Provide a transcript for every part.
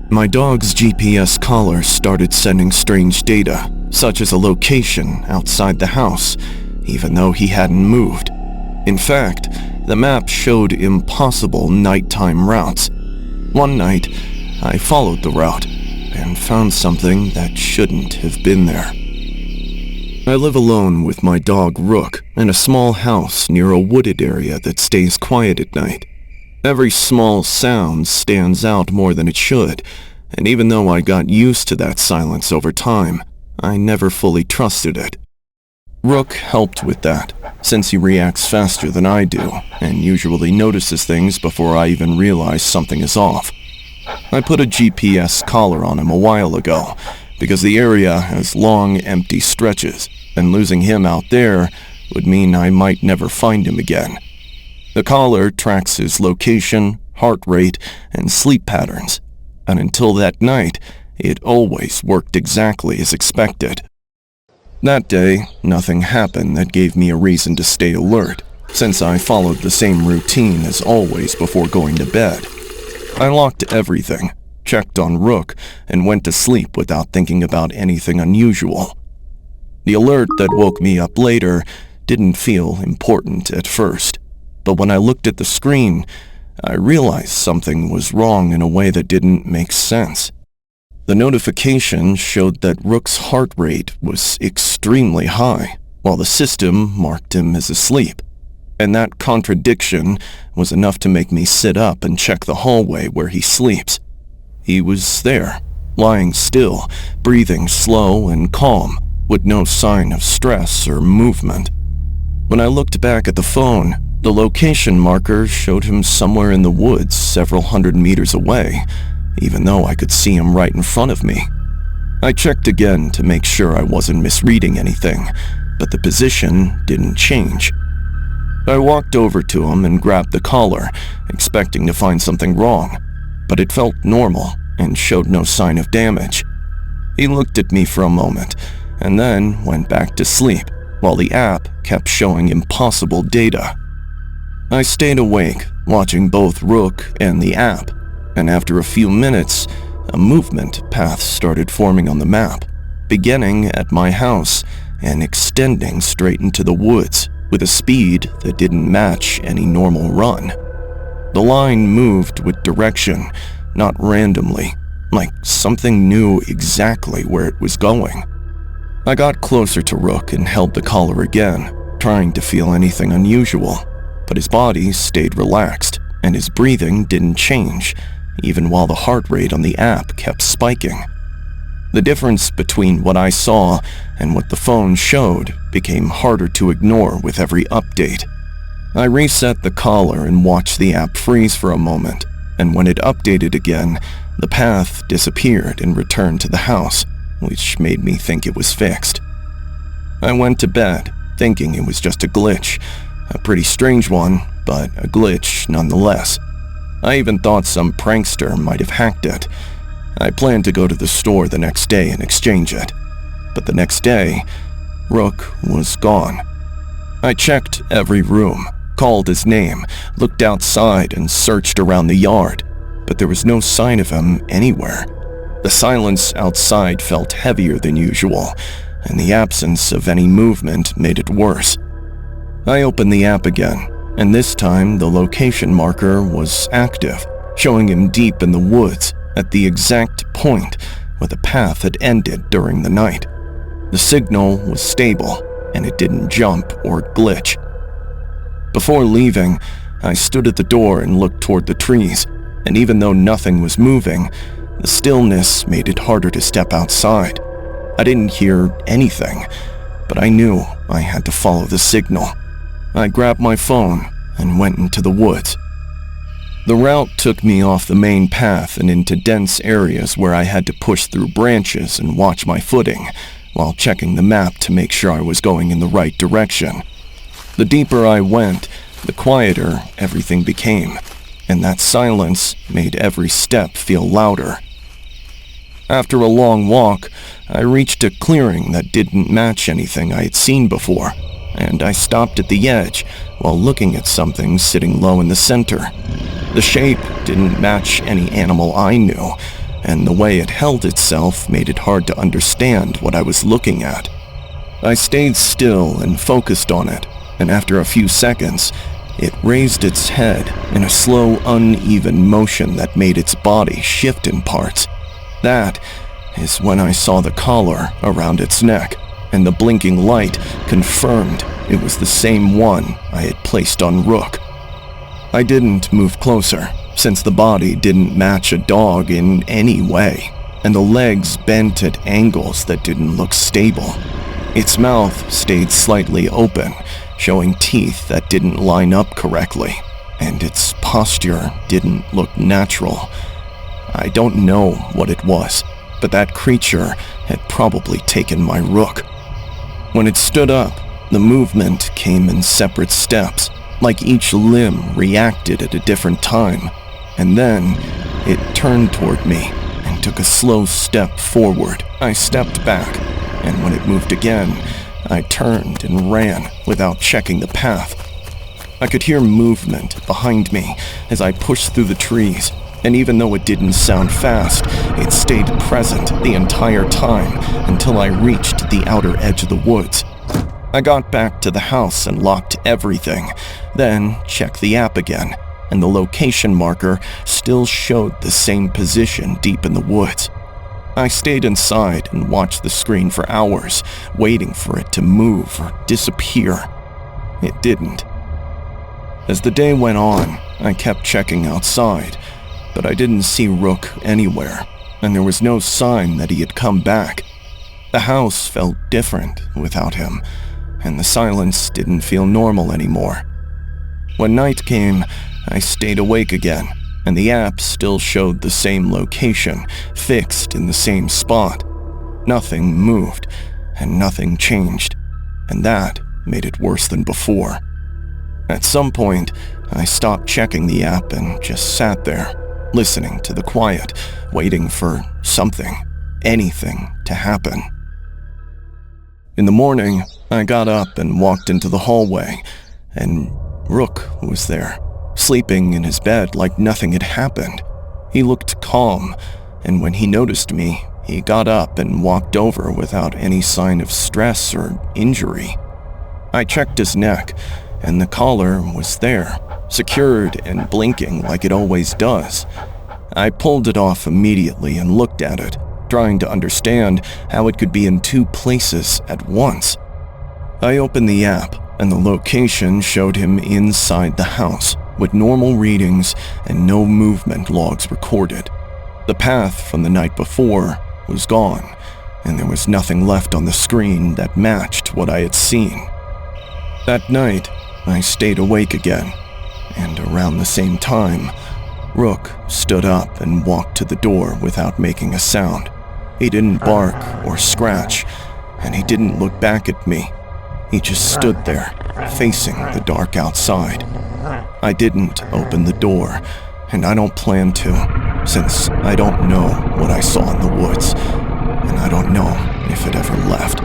My dog's GPS collar started sending strange data, such as a location outside the house, even though he hadn't moved. In fact, the map showed impossible nighttime routes. One night, I followed the route and found something that shouldn't have been there. I live alone with my dog Rook in a small house near a wooded area that stays quiet at night. Every small sound stands out more than it should, and even though I got used to that silence over time, I never fully trusted it. Rook helped with that, since he reacts faster than I do, and usually notices things before I even realize something is off. I put a GPS collar on him a while ago, because the area has long, empty stretches, and losing him out there would mean I might never find him again. The collar tracks his location, heart rate, and sleep patterns, and until that night, it always worked exactly as expected. That day, nothing happened that gave me a reason to stay alert, since I followed the same routine as always before going to bed. I locked everything, checked on Rook, and went to sleep without thinking about anything unusual. The alert that woke me up later didn't feel important at first, but when I looked at the screen, I realized something was wrong in a way that didn't make sense. The notification showed that Rook's heart rate was extremely high, while the system marked him as asleep. And that contradiction was enough to make me sit up and check the hallway where he sleeps. He was there, lying still, breathing slow and calm, with no sign of stress or movement. When I looked back at the phone, the location marker showed him somewhere in the woods several hundred meters away, even though I could see him right in front of me. I checked again to make sure I wasn't misreading anything, but the position didn't change. I walked over to him and grabbed the collar, expecting to find something wrong, but it felt normal and showed no sign of damage. He looked at me for a moment, and then went back to sleep, while the app kept showing impossible data. I stayed awake, watching both Rook and the app, and after a few minutes, a movement path started forming on the map, beginning at my house and extending straight into the woods with a speed that didn't match any normal run. The line moved with direction, not randomly, like something knew exactly where it was going. I got closer to Rook and held the collar again, trying to feel anything unusual, but his body stayed relaxed and his breathing didn't change, even while the heart rate on the app kept spiking. The difference between what I saw and what the phone showed became harder to ignore with every update. I reset the collar and watched the app freeze for a moment, and when it updated again, the path disappeared and returned to the house, which made me think it was fixed. I went to bed, thinking it was just a glitch, a pretty strange one, but a glitch nonetheless. I even thought some prankster might have hacked it. I planned to go to the store the next day and exchange it. But the next day, Rook was gone. I checked every room, called his name, looked outside and searched around the yard, but there was no sign of him anywhere. The silence outside felt heavier than usual, and the absence of any movement made it worse. I opened the app again, and this time the location marker was active, showing him deep in the woods at the exact point where the path had ended during the night. The signal was stable, and it didn't jump or glitch. Before leaving, I stood at the door and looked toward the trees, and even though nothing was moving, the stillness made it harder to step outside. I didn't hear anything, but I knew I had to follow the signal. I grabbed my phone and went into the woods. The route took me off the main path and into dense areas where I had to push through branches and watch my footing, while checking the map to make sure I was going in the right direction. The deeper I went, the quieter everything became, and that silence made every step feel louder. After a long walk, I reached a clearing that didn't match anything I had seen before, and I stopped at the edge while looking at something sitting low in the center. The shape didn't match any animal I knew, and the way it held itself made it hard to understand what I was looking at. I stayed still and focused on it, and after a few seconds, it raised its head in a slow, uneven motion that made its body shift in parts. That is when I saw the collar around its neck, and the blinking light confirmed it was the same one I had placed on Rook. I didn't move closer, since the body didn't match a dog in any way, and the legs bent at angles that didn't look stable. Its mouth stayed slightly open, showing teeth that didn't line up correctly, and its posture didn't look natural. I don't know what it was, but that creature had probably taken my Rook. When it stood up, the movement came in separate steps, like each limb reacted at a different time, and then it turned toward me and took a slow step forward. I stepped back, and when it moved again, I turned and ran without checking the path. I could hear movement behind me as I pushed through the trees, and even though it didn't sound fast, it stayed present the entire time until I reached the outer edge of the woods. I got back to the house and locked everything, then checked the app again, and the location marker still showed the same position deep in the woods. I stayed inside and watched the screen for hours, waiting for it to move or disappear. It didn't. As the day went on, I kept checking outside, but I didn't see Rook anywhere, and there was no sign that he had come back. The house felt different without him, and the silence didn't feel normal anymore. When night came, I stayed awake again, and the app still showed the same location, fixed in the same spot. Nothing moved, and nothing changed, and that made it worse than before. At some point, I stopped checking the app and just sat there, listening to the quiet, waiting for something, anything to happen. In the morning, I got up and walked into the hallway, and Rook was there, sleeping in his bed like nothing had happened. He looked calm, and when he noticed me, he got up and walked over without any sign of stress or injury. I checked his neck, and the collar was there, secured and blinking like it always does. I pulled it off immediately and looked at it, trying to understand how it could be in two places at once. I opened the app, and the location showed him inside the house, with normal readings and no movement logs recorded. The path from the night before was gone, and there was nothing left on the screen that matched what I had seen. That night, I stayed awake again, and around the same time, Rook stood up and walked to the door without making a sound. He didn't bark or scratch, and he didn't look back at me. He just stood there, facing the dark outside. I didn't open the door, and I don't plan to, since I don't know what I saw in the woods, and I don't know if it ever left.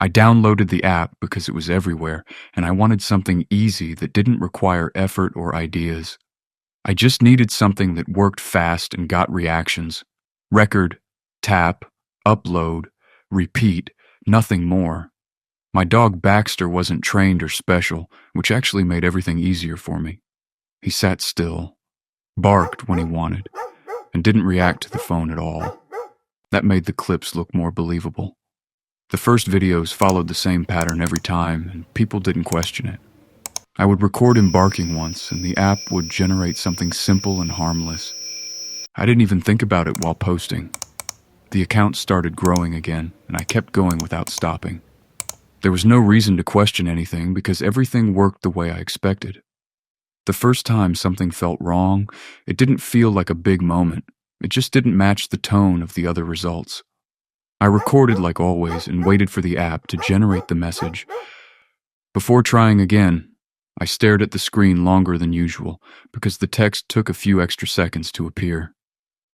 I downloaded the app because it was everywhere, and I wanted something easy that didn't require effort or ideas. I just needed something that worked fast and got reactions. Record, tap, upload, repeat, nothing more. My dog Baxter wasn't trained or special, which actually made everything easier for me. He sat still, barked when he wanted, and didn't react to the phone at all. That made the clips look more believable. The first videos followed the same pattern every time, and people didn't question it. I would record him barking once, and the app would generate something simple and harmless. I didn't even think about it while posting. The account started growing again, and I kept going without stopping. There was no reason to question anything because everything worked the way I expected. The first time something felt wrong, it didn't feel like a big moment. It just didn't match the tone of the other results. I recorded like always and waited for the app to generate the message. Before trying again, I stared at the screen longer than usual because the text took a few extra seconds to appear.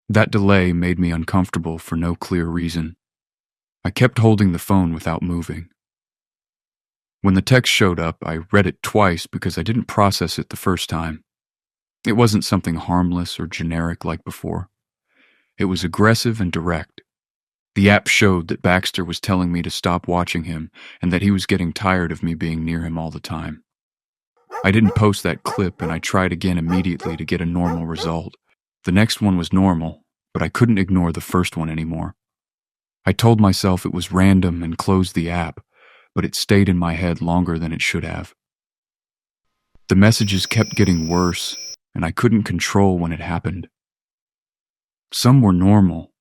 That delay made me uncomfortable for no clear reason. I kept holding the phone without moving. When the text showed up, I read it twice because I didn't process it the first time. It wasn't something harmless or generic like before. It was aggressive and direct. The app showed that Baxter was telling me to stop watching him and that he was getting tired of me being near him all the time. I didn't post that clip, and I tried again immediately to get a normal result. The next one was normal, but I couldn't ignore the first one anymore. I told myself it was random and closed the app, but it stayed in my head longer than it should have. The messages kept getting worse, and I couldn't control when it happened. Some were normal,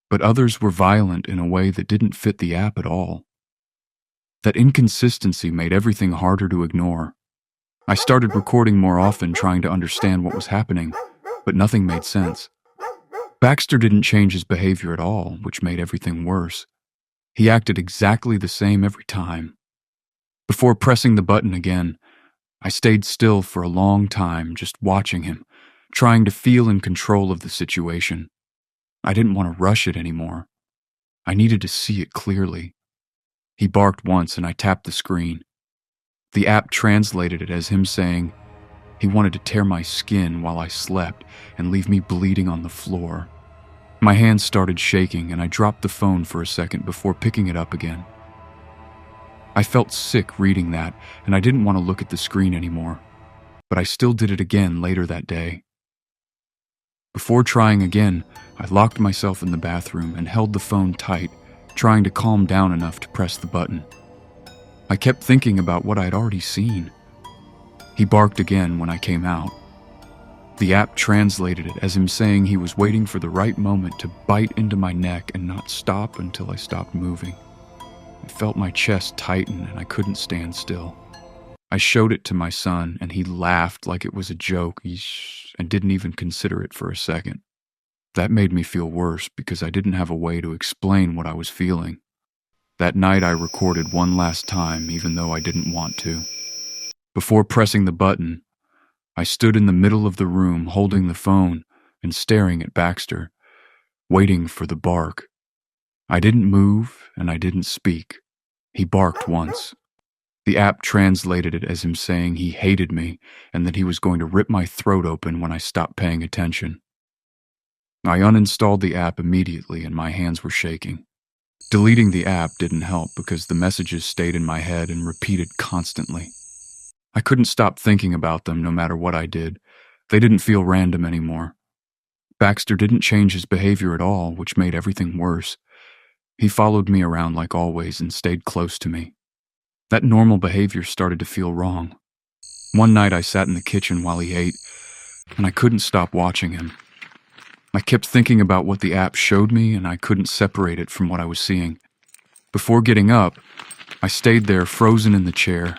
but others were violent in a way that didn't fit the app at all. That inconsistency made everything harder to ignore. I started recording more often, trying to understand what was happening, but nothing made sense. Baxter didn't change his behavior at all, which made everything worse. He acted exactly the same every time. Before pressing the button again, I stayed still for a long time, just watching him, trying to feel in control of the situation. I didn't want to rush it anymore. I needed to see it clearly. He barked once and I tapped the screen. The app translated it as him saying he wanted to tear my skin while I slept and leave me bleeding on the floor. My hands started shaking and I dropped the phone for a second before picking it up again. I felt sick reading that, and I didn't want to look at the screen anymore, but I still did it again later that day. Before trying again, I locked myself in the bathroom and held the phone tight, trying to calm down enough to press the button. I kept thinking about what I'd already seen. He barked again when I came out. The app translated it as him saying he was waiting for the right moment to bite into my neck and not stop until I stopped moving. I felt my chest tighten and I couldn't stand still. I showed it to my son and he laughed like it was a joke and didn't even consider it for a second. That made me feel worse because I didn't have a way to explain what I was feeling. That night I recorded one last time even though I didn't want to. Before pressing the button, I stood in the middle of the room holding the phone and staring at Baxter, waiting for the bark. I didn't move and I didn't speak. He barked once. The app translated it as him saying he hated me and that he was going to rip my throat open when I stopped paying attention. I uninstalled the app immediately and my hands were shaking. Deleting the app didn't help because the messages stayed in my head and repeated constantly. I couldn't stop thinking about them no matter what I did. They didn't feel random anymore. Baxter didn't change his behavior at all, which made everything worse. He followed me around like always and stayed close to me. That normal behavior started to feel wrong. One night I sat in the kitchen while he ate, and I couldn't stop watching him. I kept thinking about what the app showed me, and I couldn't separate it from what I was seeing. Before getting up, I stayed there frozen in the chair,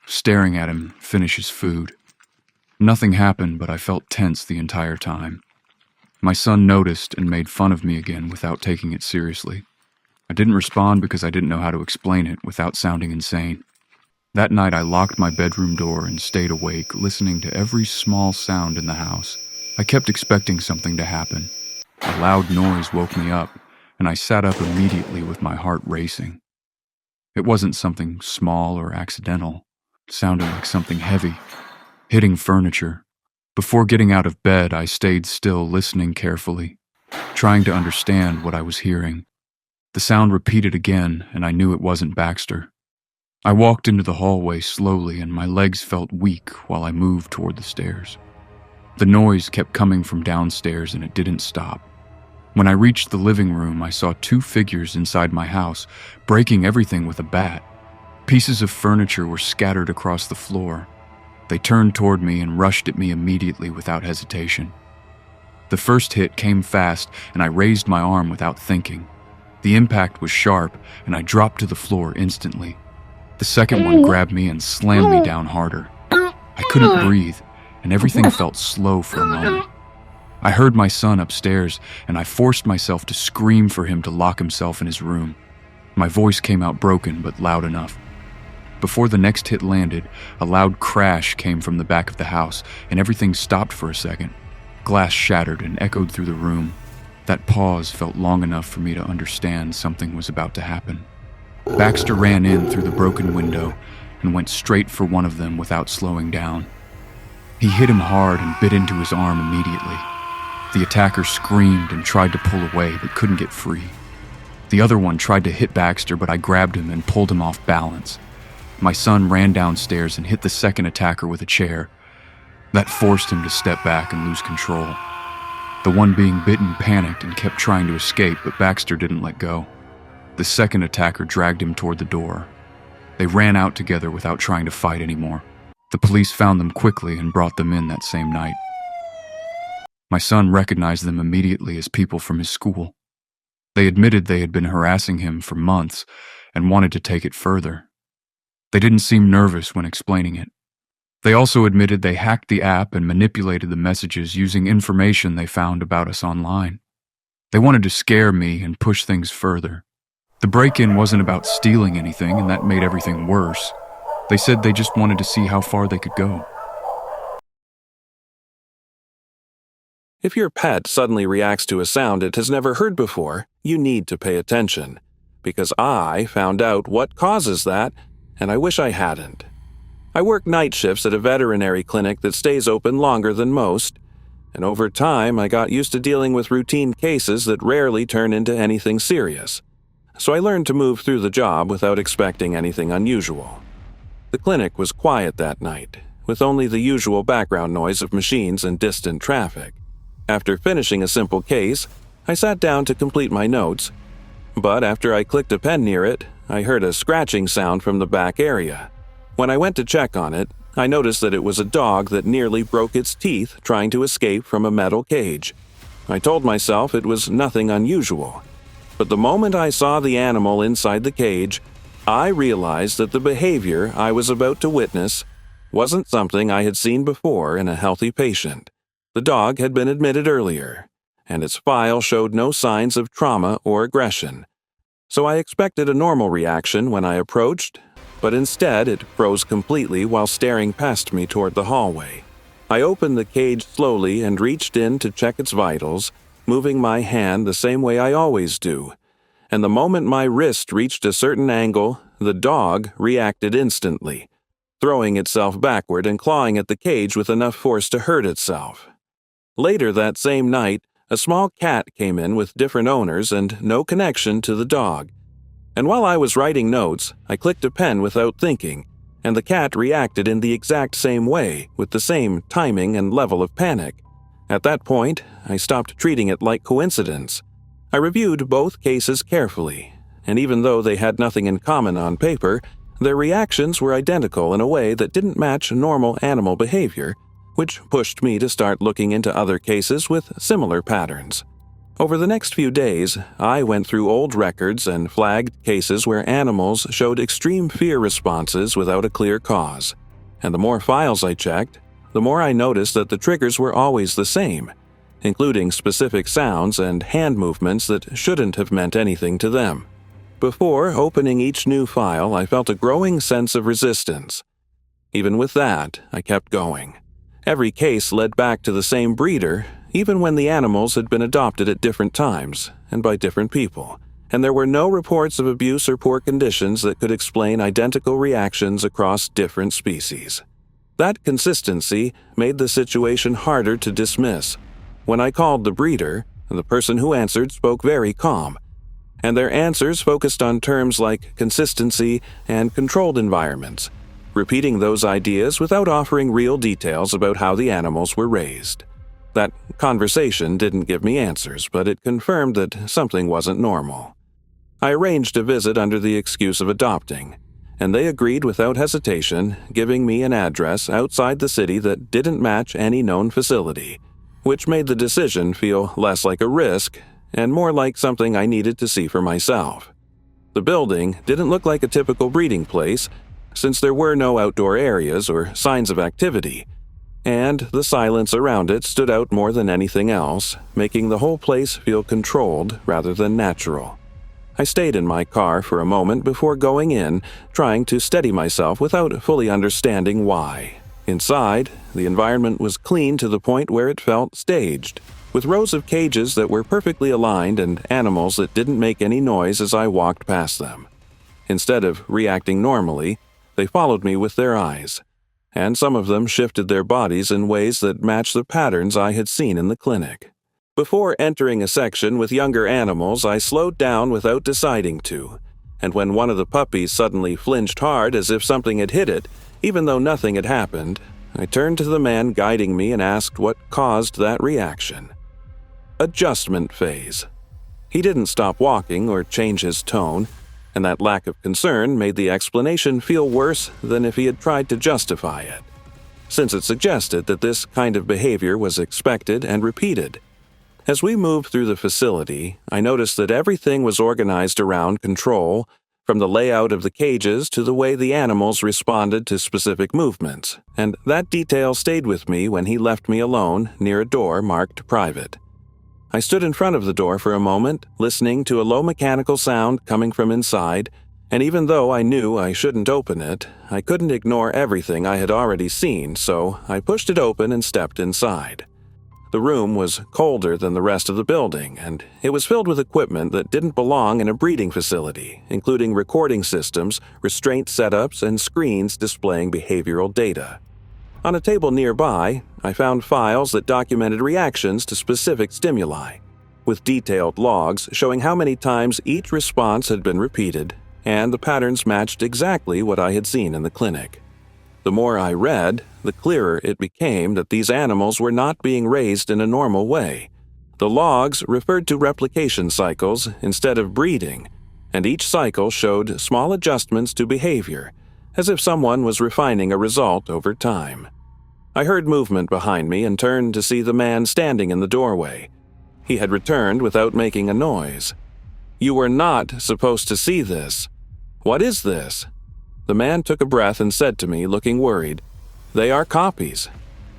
staring at him finish his food. Nothing happened, but I felt tense the entire time. My son noticed and made fun of me again without taking it seriously. I didn't respond because I didn't know how to explain it without sounding insane. That night I locked my bedroom door and stayed awake, listening to every small sound in the house. I kept expecting something to happen. A loud noise woke me up, and I sat up immediately with my heart racing. It wasn't something small or accidental. It sounded like something heavy, hitting furniture. Before getting out of bed, I stayed still, listening carefully, trying to understand what I was hearing. The sound repeated again, and I knew it wasn't Baxter. I walked into the hallway slowly, and my legs felt weak while I moved toward the stairs. The noise kept coming from downstairs, and it didn't stop. When I reached the living room, I saw two figures inside my house, breaking everything with a bat. Pieces of furniture were scattered across the floor. They turned toward me and rushed at me immediately without hesitation. The first hit came fast, and I raised my arm without thinking. The impact was sharp, and I dropped to the floor instantly. The second one grabbed me and slammed me down harder. I couldn't breathe, and everything felt slow for a moment. I heard my son upstairs, and I forced myself to scream for him to lock himself in his room. My voice came out broken but loud enough. Before the next hit landed, a loud crash came from the back of the house, and everything stopped for a second. Glass shattered and echoed through the room. That pause felt long enough for me to understand something was about to happen. Baxter ran in through the broken window and went straight for one of them without slowing down. He hit him hard and bit into his arm immediately. The attacker screamed and tried to pull away but couldn't get free. The other one tried to hit Baxter, but I grabbed him and pulled him off balance. My son ran downstairs and hit the second attacker with a chair. That forced him to step back and lose control. The one being bitten panicked and kept trying to escape, but Baxter didn't let go. The second attacker dragged him toward the door. They ran out together without trying to fight anymore. The police found them quickly and brought them in that same night. My son recognized them immediately as people from his school. They admitted they had been harassing him for months and wanted to take it further. They didn't seem nervous when explaining it. They also admitted they hacked the app and manipulated the messages using information they found about us online. They wanted to scare me and push things further. The break-in wasn't about stealing anything, and that made everything worse. They said they just wanted to see how far they could go. If your pet suddenly reacts to a sound it has never heard before, you need to pay attention, because I found out what causes that, and I wish I hadn't. I work night shifts at a veterinary clinic that stays open longer than most, and over time I got used to dealing with routine cases that rarely turn into anything serious. So I learned to move through the job without expecting anything unusual. The clinic was quiet that night, with only the usual background noise of machines and distant traffic. After finishing a simple case, I sat down to complete my notes, but after I clicked a pen near it, I heard a scratching sound from the back area. When I went to check on it, I noticed that it was a dog that nearly broke its teeth trying to escape from a metal cage. I told myself it was nothing unusual, but the moment I saw the animal inside the cage, I realized that the behavior I was about to witness wasn't something I had seen before in a healthy patient. The dog had been admitted earlier, and its file showed no signs of trauma or aggression. So I expected a normal reaction when I approached, but instead it froze completely while staring past me toward the hallway. I opened the cage slowly and reached in to check its vitals, moving my hand the same way I always do. And the moment my wrist reached a certain angle, the dog reacted instantly, throwing itself backward and clawing at the cage with enough force to hurt itself. Later that same night, a small cat came in with different owners and no connection to the dog. And while I was writing notes, I clicked a pen without thinking, and the cat reacted in the exact same way, with the same timing and level of panic. At that point, I stopped treating it like coincidence. I reviewed both cases carefully, and even though they had nothing in common on paper, their reactions were identical in a way that didn't match normal animal behavior, which pushed me to start looking into other cases with similar patterns. Over the next few days, I went through old records and flagged cases where animals showed extreme fear responses without a clear cause. And the more files I checked, the more I noticed that the triggers were always the same, including specific sounds and hand movements that shouldn't have meant anything to them. Before opening each new file, I felt a growing sense of resistance. Even with that, I kept going. Every case led back to the same breeder, even when the animals had been adopted at different times and by different people, and there were no reports of abuse or poor conditions that could explain identical reactions across different species. That consistency made the situation harder to dismiss. When I called the breeder, the person who answered spoke very calm, and their answers focused on terms like consistency and controlled environments, repeating those ideas without offering real details about how the animals were raised. That conversation didn't give me answers, but it confirmed that something wasn't normal. I arranged a visit under the excuse of adopting, and they agreed without hesitation, giving me an address outside the city that didn't match any known facility, which made the decision feel less like a risk and more like something I needed to see for myself. The building didn't look like a typical breeding place, since there were no outdoor areas or signs of activity, and the silence around it stood out more than anything else, making the whole place feel controlled rather than natural. I stayed in my car for a moment before going in, trying to steady myself without fully understanding why. Inside, the environment was clean to the point where it felt staged, with rows of cages that were perfectly aligned and animals that didn't make any noise as I walked past them. Instead of reacting normally, they followed me with their eyes, and some of them shifted their bodies in ways that matched the patterns I had seen in the clinic. Before entering a section with younger animals, I slowed down without deciding to, and when one of the puppies suddenly flinched hard as if something had hit it, even though nothing had happened, I turned to the man guiding me and asked what caused that reaction. Adjustment phase. He didn't stop walking or change his tone, and that lack of concern made the explanation feel worse than if he had tried to justify it, since it suggested that this kind of behavior was expected and repeated. As we moved through the facility, I noticed that everything was organized around control, from the layout of the cages to the way the animals responded to specific movements, and that detail stayed with me when he left me alone near a door marked private. I stood in front of the door for a moment, listening to a low mechanical sound coming from inside, and even though I knew I shouldn't open it, I couldn't ignore everything I had already seen, so I pushed it open and stepped inside. The room was colder than the rest of the building, and it was filled with equipment that didn't belong in a breeding facility, including recording systems, restraint setups, and screens displaying behavioral data. On a table nearby, I found files that documented reactions to specific stimuli, with detailed logs showing how many times each response had been repeated, and the patterns matched exactly what I had seen in the clinic. The more I read, the clearer it became that these animals were not being raised in a normal way. The logs referred to replication cycles instead of breeding, and each cycle showed small adjustments to behavior, as if someone was refining a result over time. I heard movement behind me and turned to see the man standing in the doorway. He had returned without making a noise. "You were not supposed to see this. What is this?" The man took a breath and said to me, looking worried, "They are copies.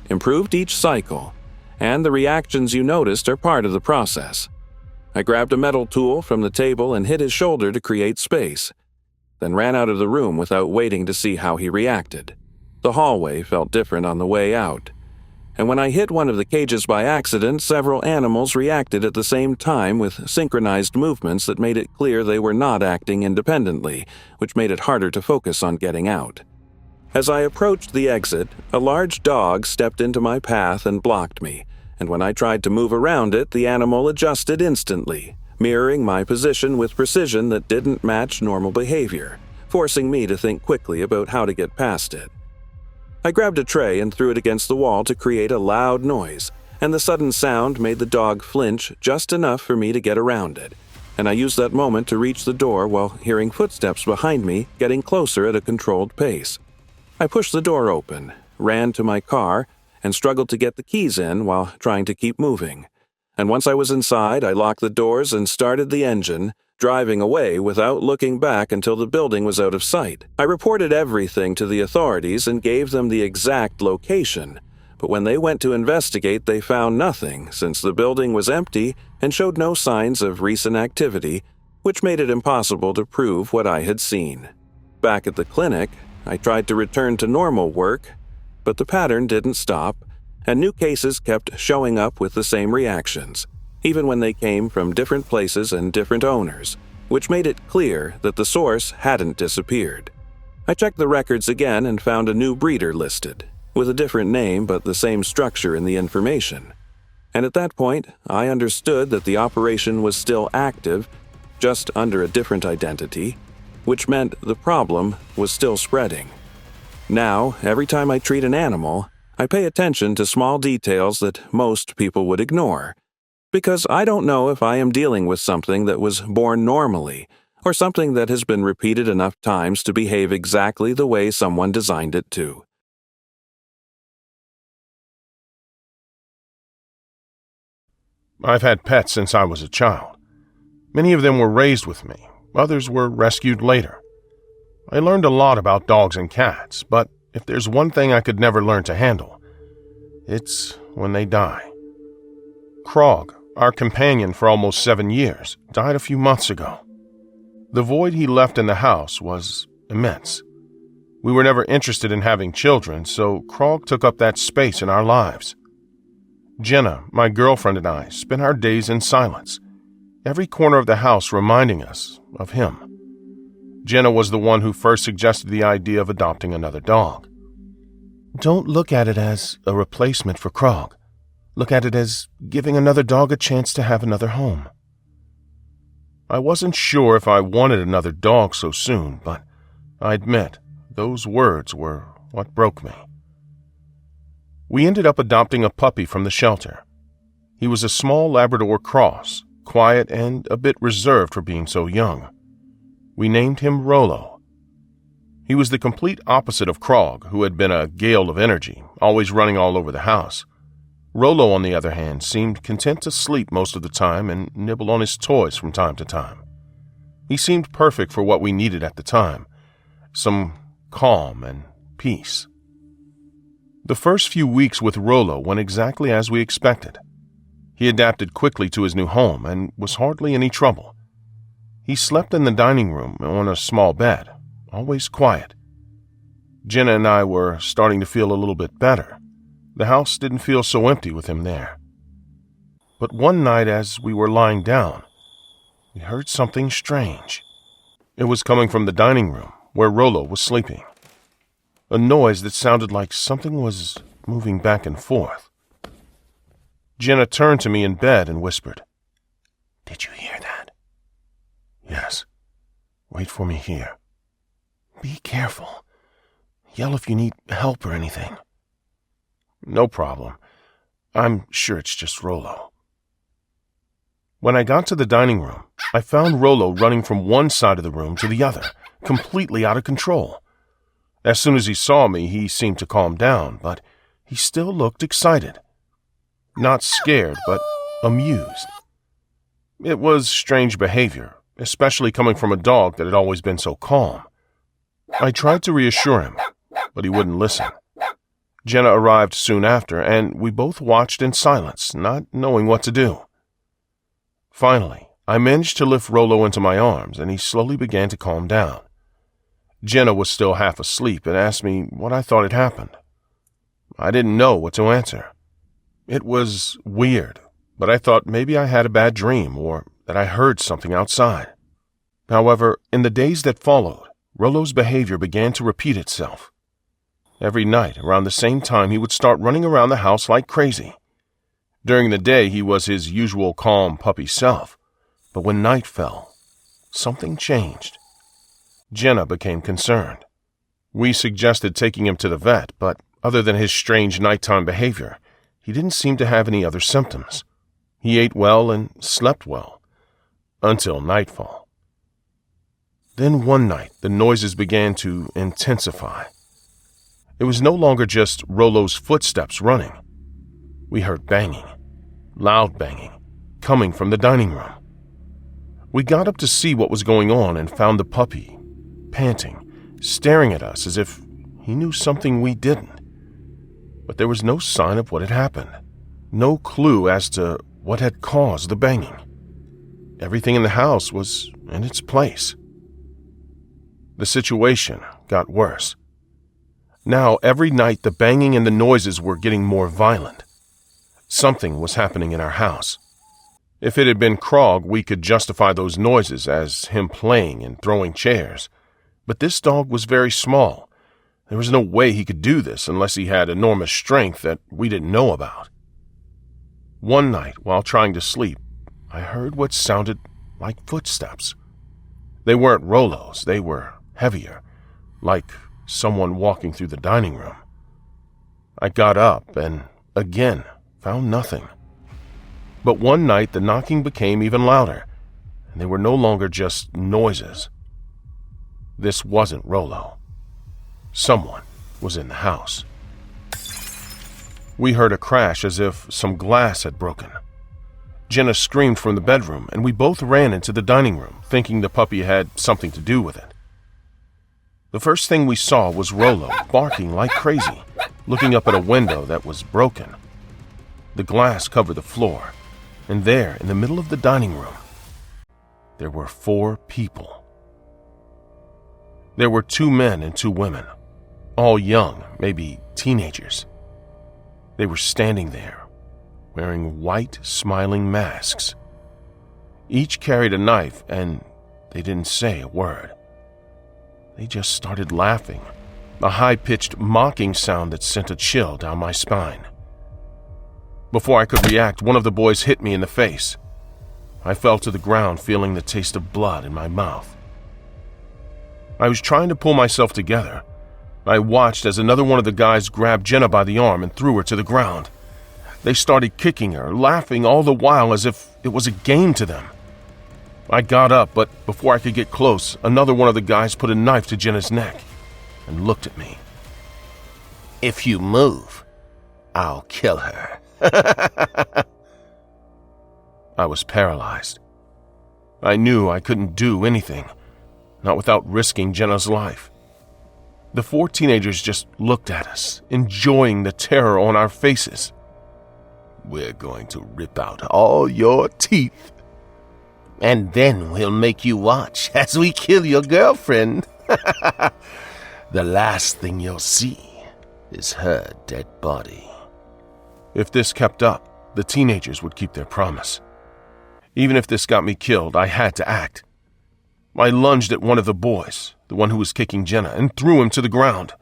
Improved each cycle, and the reactions you noticed are part of the process." I grabbed a metal tool from the table and hit his shoulder to create space, then ran out of the room without waiting to see how he reacted. The hallway felt different on the way out, and when I hit one of the cages by accident, several animals reacted at the same time with synchronized movements that made it clear they were not acting independently, which made it harder to focus on getting out. As I approached the exit, a large dog stepped into my path and blocked me, and when I tried to move around it, the animal adjusted instantly, mirroring my position with precision that didn't match normal behavior, forcing me to think quickly about how to get past it. I grabbed a tray and threw it against the wall to create a loud noise, and the sudden sound made the dog flinch just enough for me to get around it, and I used that moment to reach the door while hearing footsteps behind me getting closer at a controlled pace. I pushed the door open, ran to my car, and struggled to get the keys in while trying to keep moving. And once I was inside, I locked the doors and started the engine, driving away without looking back until the building was out of sight. I reported everything to the authorities and gave them the exact location, but when they went to investigate, they found nothing since the building was empty and showed no signs of recent activity, which made it impossible to prove what I had seen. Back at the clinic, I tried to return to normal work, but the pattern didn't stop, and new cases kept showing up with the same reactions, even when they came from different places and different owners, which made it clear that the source hadn't disappeared. I checked the records again and found a new breeder listed, with a different name but the same structure in the information. And at that point, I understood that the operation was still active, just under a different identity, which meant the problem was still spreading. Now, every time I treat an animal, I pay attention to small details that most people would ignore, because I don't know if I am dealing with something that was born normally, or something that has been repeated enough times to behave exactly the way someone designed it to. I've had pets since I was a child. Many of them were raised with me, others were rescued later. I learned a lot about dogs and cats, but if there's one thing I could never learn to handle, it's when they die. Krog, our companion for almost 7 years, died a few months ago. The void he left in the house was immense. We were never interested in having children, so Krog took up that space in our lives. Jenna, my girlfriend, and I spent our days in silence, every corner of the house reminding us of him. Jenna was the one who first suggested the idea of adopting another dog. Don't look at it as a replacement for Krog. Look at it as giving another dog a chance to have another home. I wasn't sure if I wanted another dog so soon, but I admit those words were what broke me. We ended up adopting a puppy from the shelter. He was a small Labrador cross, quiet and a bit reserved for being so young. We named him Rollo. He was the complete opposite of Krog, who had been a gale of energy, always running all over the house. Rollo, on the other hand, seemed content to sleep most of the time and nibble on his toys from time to time. He seemed perfect for what we needed at the time, some calm and peace. The first few weeks with Rollo went exactly as we expected. He adapted quickly to his new home and was hardly any trouble. He slept in the dining room on a small bed, always quiet. Jenna and I were starting to feel a little bit better. The house didn't feel so empty with him there. But one night as we were lying down, we heard something strange. It was coming from the dining room, where Rollo was sleeping. A noise that sounded like something was moving back and forth. Jenna turned to me in bed and whispered, "Did you hear that?" "Yes. Wait for me here." "Be careful. Yell if you need help or anything." "No problem. I'm sure it's just Rollo." When I got to the dining room, I found Rollo running from one side of the room to the other, completely out of control. As soon as he saw me, he seemed to calm down, but he still looked excited. Not scared, but amused. It was strange behavior, especially coming from a dog that had always been so calm. I tried to reassure him, but he wouldn't listen. Jenna arrived soon after, and we both watched in silence, not knowing what to do. Finally, I managed to lift Rollo into my arms, and he slowly began to calm down. Jenna was still half asleep and asked me what I thought had happened. I didn't know what to answer. It was weird, but I thought maybe I had a bad dream or that I heard something outside. However, in the days that followed, Rollo's behavior began to repeat itself. Every night, around the same time, he would start running around the house like crazy. During the day, he was his usual calm puppy self, but when night fell, something changed. Jenna became concerned. We suggested taking him to the vet, but other than his strange nighttime behavior, he didn't seem to have any other symptoms. He ate well and slept well, until nightfall. Then one night, the noises began to intensify. It was no longer just Rollo's footsteps running. We heard banging, loud banging, coming from the dining room. We got up to see what was going on and found the puppy, panting, staring at us as if he knew something we didn't. But there was no sign of what had happened, no clue as to what had caused the banging. Everything in the house was in its place. The situation got worse. Now, every night, the banging and the noises were getting more violent. Something was happening in our house. If it had been Krog, we could justify those noises as him playing and throwing chairs. But this dog was very small. There was no way he could do this unless he had enormous strength that we didn't know about. One night, while trying to sleep, I heard what sounded like footsteps. They weren't Rollo's, they were heavier, like someone walking through the dining room. I got up and, again, found nothing. But one night the knocking became even louder, and they were no longer just noises. This wasn't Rollo. Someone was in the house. We heard a crash as if some glass had broken. Jenna screamed from the bedroom, and we both ran into the dining room, thinking the puppy had something to do with it. The first thing we saw was Rollo barking like crazy, looking up at a window that was broken. The glass covered the floor, and there, in the middle of the dining room, there were 4 people There were 2 men and 2 women, all young, maybe teenagers. They were standing there, wearing white, smiling masks. Each carried a knife, and they didn't say a word. They just started laughing, a high-pitched, mocking sound that sent a chill down my spine. Before I could react, one of the boys hit me in the face. I fell to the ground, feeling the taste of blood in my mouth. I was trying to pull myself together. I watched as another one of the guys grabbed Jenna by the arm and threw her to the ground. They started kicking her, laughing all the while as if it was a game to them. I got up, but before I could get close, another one of the guys put a knife to Jenna's neck and looked at me. "If you move, I'll kill her." I was paralyzed. I knew I couldn't do anything, not without risking Jenna's life. The 4 teenagers just looked at us, enjoying the terror on our faces. "We're going to rip out all your teeth, and then we'll make you watch as we kill your girlfriend. The last thing you'll see is her dead body." If this kept up, the teenagers would keep their promise. Even if this got me killed, I had to act. I lunged at one of the boys, the one who was kicking Jenna, and threw him to the ground.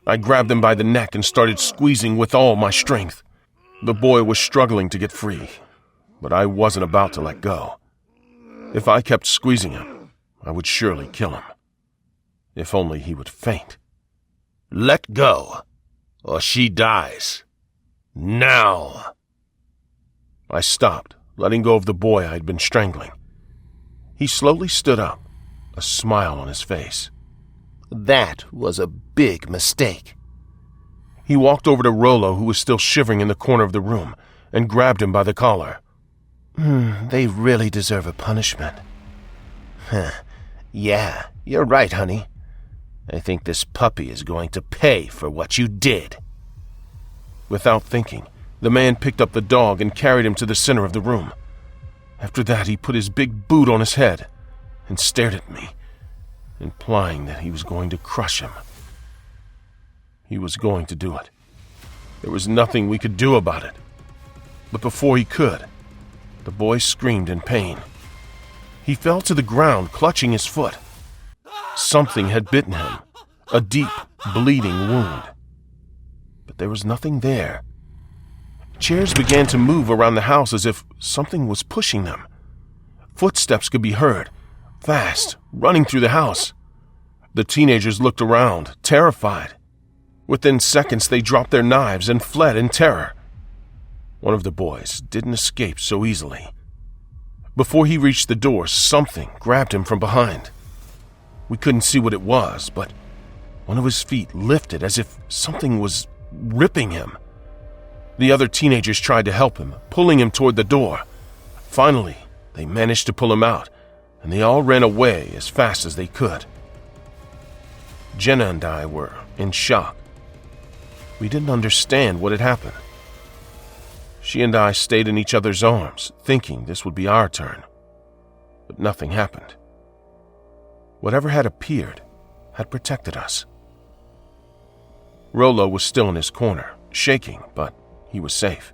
I grabbed him by the neck and started squeezing with all my strength. The boy was struggling to get free, but I wasn't about to let go. If I kept squeezing him, I would surely kill him. If only he would faint. "Let go, or she dies. Now!" I stopped, letting go of the boy I had been strangling. He slowly stood up, a smile on his face. "That was a big mistake." He walked over to Rollo, who was still shivering in the corner of the room, and grabbed him by the collar. They really deserve a punishment." "Yeah, you're right, honey. I think this puppy is going to pay for what you did." Without thinking, the man picked up the dog and carried him to the center of the room. After that, he put his big boot on his head and stared at me, implying that he was going to crush him. He was going to do it. There was nothing we could do about it. But before he could, the boy screamed in pain. He fell to the ground, clutching his foot. Something had bitten him, a deep, bleeding wound. But there was nothing there. Chairs began to move around the house as if something was pushing them. Footsteps could be heard, fast, running through the house. The teenagers looked around, terrified. Within seconds, they dropped their knives and fled in terror. One of the boys didn't escape so easily. Before he reached the door, something grabbed him from behind. We couldn't see what it was, but one of his feet lifted as if something was ripping him. The other teenagers tried to help him, pulling him toward the door. Finally, they managed to pull him out, and they all ran away as fast as they could. Jenna and I were in shock. We didn't understand what had happened. She and I stayed in each other's arms, thinking this would be our turn. But nothing happened. Whatever had appeared had protected us. Rollo was still in his corner, shaking, but he was safe.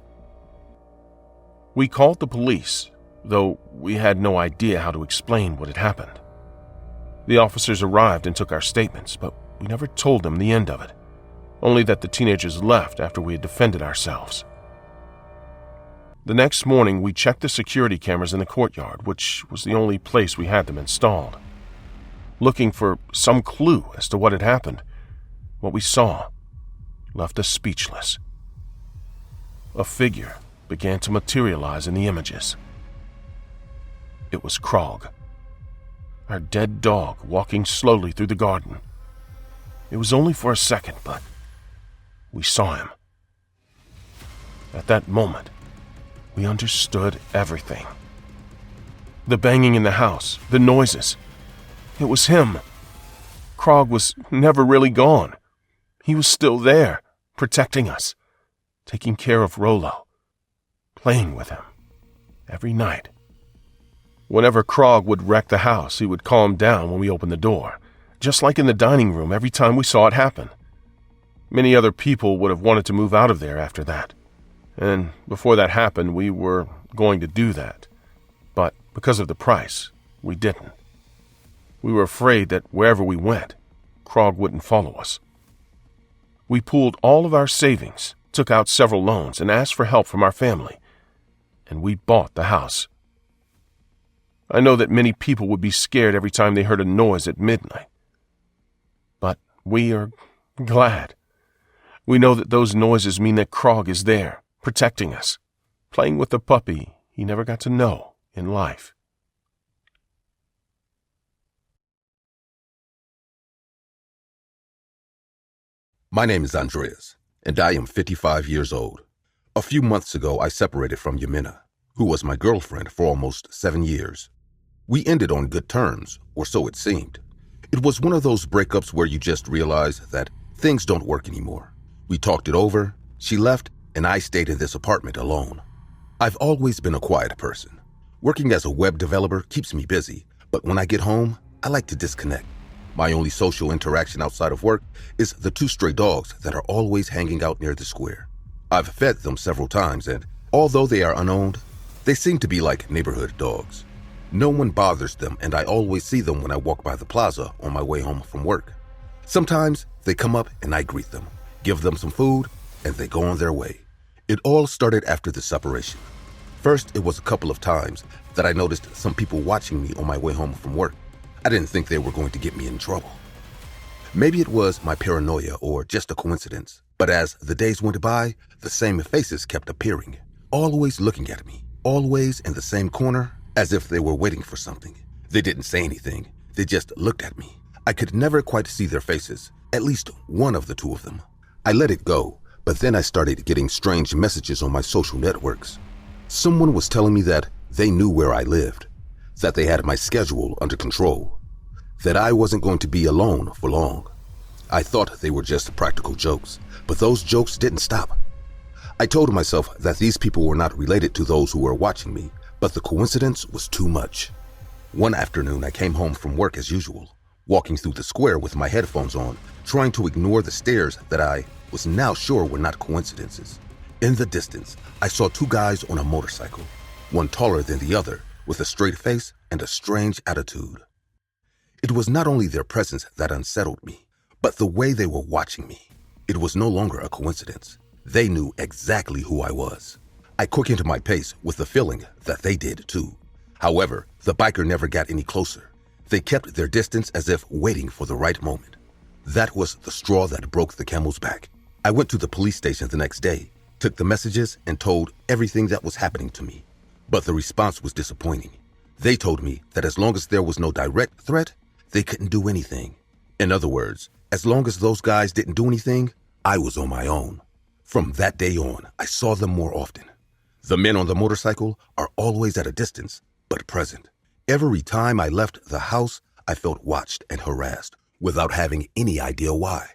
We called the police, though we had no idea how to explain what had happened. The officers arrived and took our statements, but we never told them the end of it, only that the teenagers left after we had defended ourselves. The next morning, we checked the security cameras in the courtyard, which was the only place we had them installed, looking for some clue as to what had happened. What we saw left us speechless. A figure began to materialize in the images. It was Krog, our dead dog, walking slowly through the garden. It was only for a second, but we saw him. At that moment, we understood everything. The banging in the house, the noises. It was him. Krog was never really gone. He was still there, protecting us, taking care of Rollo, playing with him every night. Whenever Krog would wreck the house, he would calm down when we opened the door, just like in the dining room every time we saw it happen. Many other people would have wanted to move out of there after that. And before that happened, we were going to do that. But because of the price, we didn't. We were afraid that wherever we went, Krog wouldn't follow us. We pooled all of our savings, took out several loans, and asked for help from our family. And we bought the house. I know that many people would be scared every time they heard a noise at midnight. But we are glad. We know that those noises mean that Krog is there, protecting us, playing with the puppy he never got to know in life. My name is Andreas, and I am 55 years old. A few months ago, I separated from Yamina, who was my girlfriend for almost 7 years. We ended on good terms, or so it seemed. It was one of those breakups where you just realize that things don't work anymore. We talked it over, she left, and I stayed in this apartment alone. I've always been a quiet person. Working as a web developer keeps me busy, but when I get home, I like to disconnect. My only social interaction outside of work is the 2 stray dogs that are always hanging out near the square. I've fed them several times, and although they are unowned, they seem to be like neighborhood dogs. No one bothers them, and I always see them when I walk by the plaza on my way home from work. Sometimes they come up and I greet them, give them some food, and they go on their way. It all started after the separation. First, it was a couple of times that I noticed some people watching me on my way home from work. I didn't think they were going to get me in trouble. Maybe it was my paranoia or just a coincidence, but as the days went by, the same faces kept appearing, always looking at me, always in the same corner, as if they were waiting for something. They didn't say anything, they just looked at me. I could never quite see their faces, at least one of the 2 of them. I let it go, but then I started getting strange messages on my social networks. Someone was telling me that they knew where I lived, that they had my schedule under control, that I wasn't going to be alone for long. I thought they were just practical jokes, but those jokes didn't stop. I told myself that these people were not related to those who were watching me, but the coincidence was too much. One afternoon, I came home from work as usual, walking through the square with my headphones on, trying to ignore the stares that I was now sure were not coincidences. In the distance, I saw 2 guys on a motorcycle, one taller than the other, with a straight face and a strange attitude. It was not only their presence that unsettled me, but the way they were watching me. It was no longer a coincidence. They knew exactly who I was. I quickened my pace with the feeling that they did too. However, the biker never got any closer. They kept their distance as if waiting for the right moment. That was the straw that broke the camel's back. I went to the police station the next day, took the messages, and told everything that was happening to me. But the response was disappointing. They told me that as long as there was no direct threat, they couldn't do anything. In other words, as long as those guys didn't do anything, I was on my own. From that day on, I saw them more often. The men on the motorcycle are always at a distance, but present. Every time I left the house, I felt watched and harassed without having any idea why.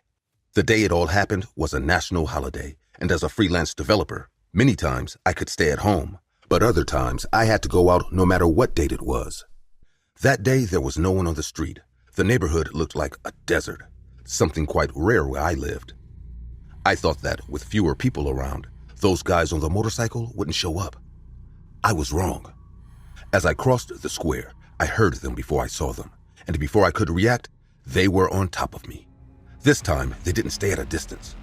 The day it all happened was a national holiday, and as a freelance developer, many times I could stay at home, but other times I had to go out no matter what date it was. That day there was no one on the street. The neighborhood looked like a desert, something quite rare where I lived. I thought that with fewer people around, those guys on the motorcycle wouldn't show up. I was wrong. As I crossed the square, I heard them before I saw them, and before I could react, they were on top of me. This time, they didn't stay at a distance.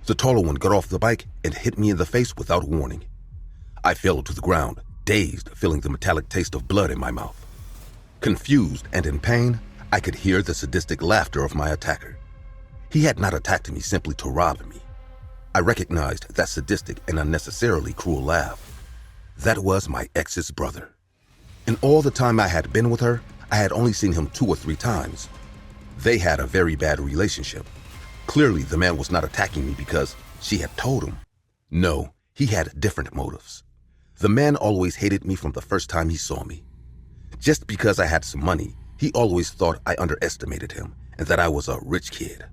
The taller one got off the bike and hit me in the face without warning. I fell to the ground, dazed, feeling the metallic taste of blood in my mouth. Confused and in pain, I could hear the sadistic laughter of my attacker. He had not attacked me simply to rob me. I recognized that sadistic and unnecessarily cruel laugh. That was my ex's brother. In all the time I had been with her, I had only seen him 2 or 3 times. They had a very bad relationship. Clearly, the man was not attacking me because she had told him. No, he had different motives. The man always hated me from the first time he saw me. Just because I had some money, he always thought I underestimated him and that I was a rich kid.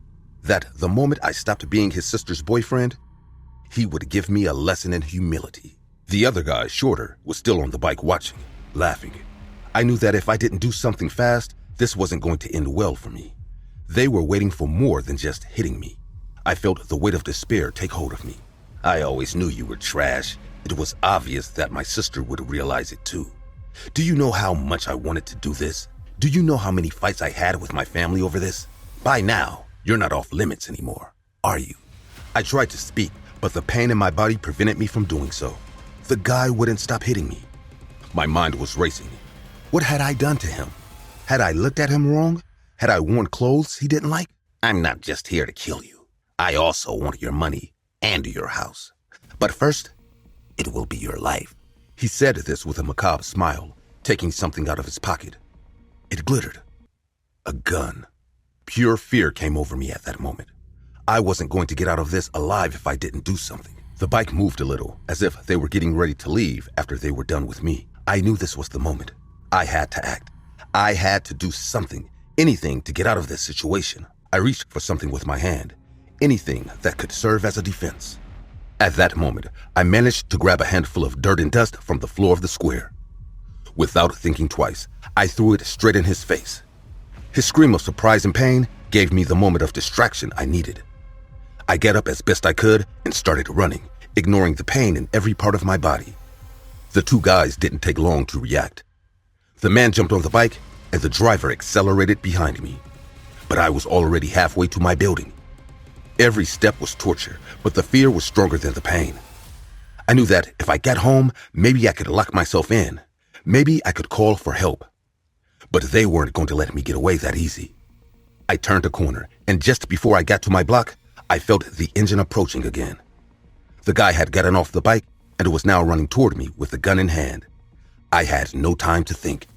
That the moment I stopped being his sister's boyfriend, he would give me a lesson in humility. The other guy, shorter, was still on the bike watching, laughing. I knew that if I didn't do something fast, this wasn't going to end well for me. They were waiting for more than just hitting me. I felt the weight of despair take hold of me. I always knew you were trash. It was obvious that my sister would realize it too. Do you know how much I wanted to do this? Do you know how many fights I had with my family over this? By now, you're not off limits anymore, are you? I tried to speak, but the pain in my body prevented me from doing so. The guy wouldn't stop hitting me. My mind was racing. What had I done to him? Had I looked at him wrong? Had I worn clothes he didn't like? I'm not just here to kill you. I also want your money and your house. But first, it will be your life. He said this with a macabre smile, taking something out of his pocket. It glittered. A gun. Pure fear came over me at that moment. I wasn't going to get out of this alive if I didn't do something. The bike moved a little, as if they were getting ready to leave after they were done with me. I knew this was the moment. I had to act. I had to do something, anything to get out of this situation. I reached for something with my hand, anything that could serve as a defense. At that moment, I managed to grab a handful of dirt and dust from the floor of the square. Without thinking twice, I threw it straight in his face. His scream of surprise and pain gave me the moment of distraction I needed. I got up as best I could and started running, ignoring the pain in every part of my body. The two guys didn't take long to react. The man jumped on the bike and the driver accelerated behind me. But I was already halfway to my building. Every step was torture, but the fear was stronger than the pain. I knew that if I got home, maybe I could lock myself in. Maybe I could call for help. But they weren't going to let me get away that easy. I turned a corner, and just before I got to my block, I felt the engine approaching again. The guy had gotten off the bike and was now running toward me with the gun in hand. I had no time to think.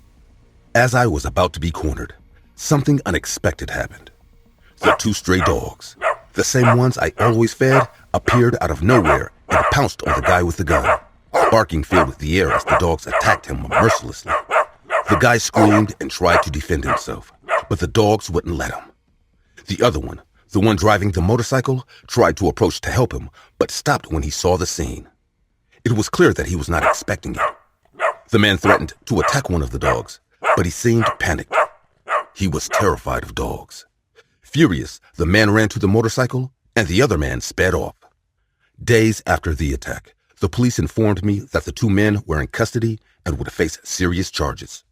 As I was about to be cornered, something unexpected happened. The two stray dogs, the same ones I always fed, appeared out of nowhere and pounced on the guy with the gun. Barking filled the air as the dogs attacked him mercilessly. The guy screamed and tried to defend himself, but the dogs wouldn't let him. The other one, the one driving the motorcycle, tried to approach to help him, but stopped when he saw the scene. It was clear that he was not expecting it. The man threatened to attack one of the dogs, but he seemed panicked. He was terrified of dogs. Furious, the man ran to the motorcycle, and the other man sped off. Days after the attack, the police informed me that the two men were in custody and would face serious charges.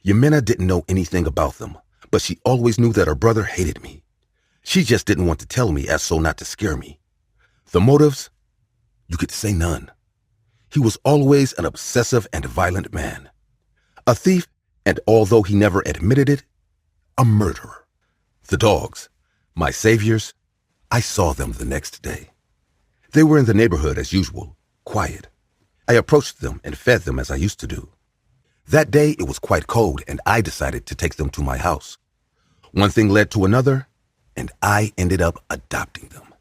Yamina didn't know anything about them, but she always knew that her brother hated me. She just didn't want to tell me as so not to scare me. The motives? You could say none. He was always an obsessive and violent man. A thief, and although he never admitted it, a murderer. The dogs, my saviors, I saw them the next day. They were in the neighborhood as usual, quiet. I approached them and fed them as I used to do. That day it was quite cold and I decided to take them to my house. One thing led to another, and I ended up adopting them.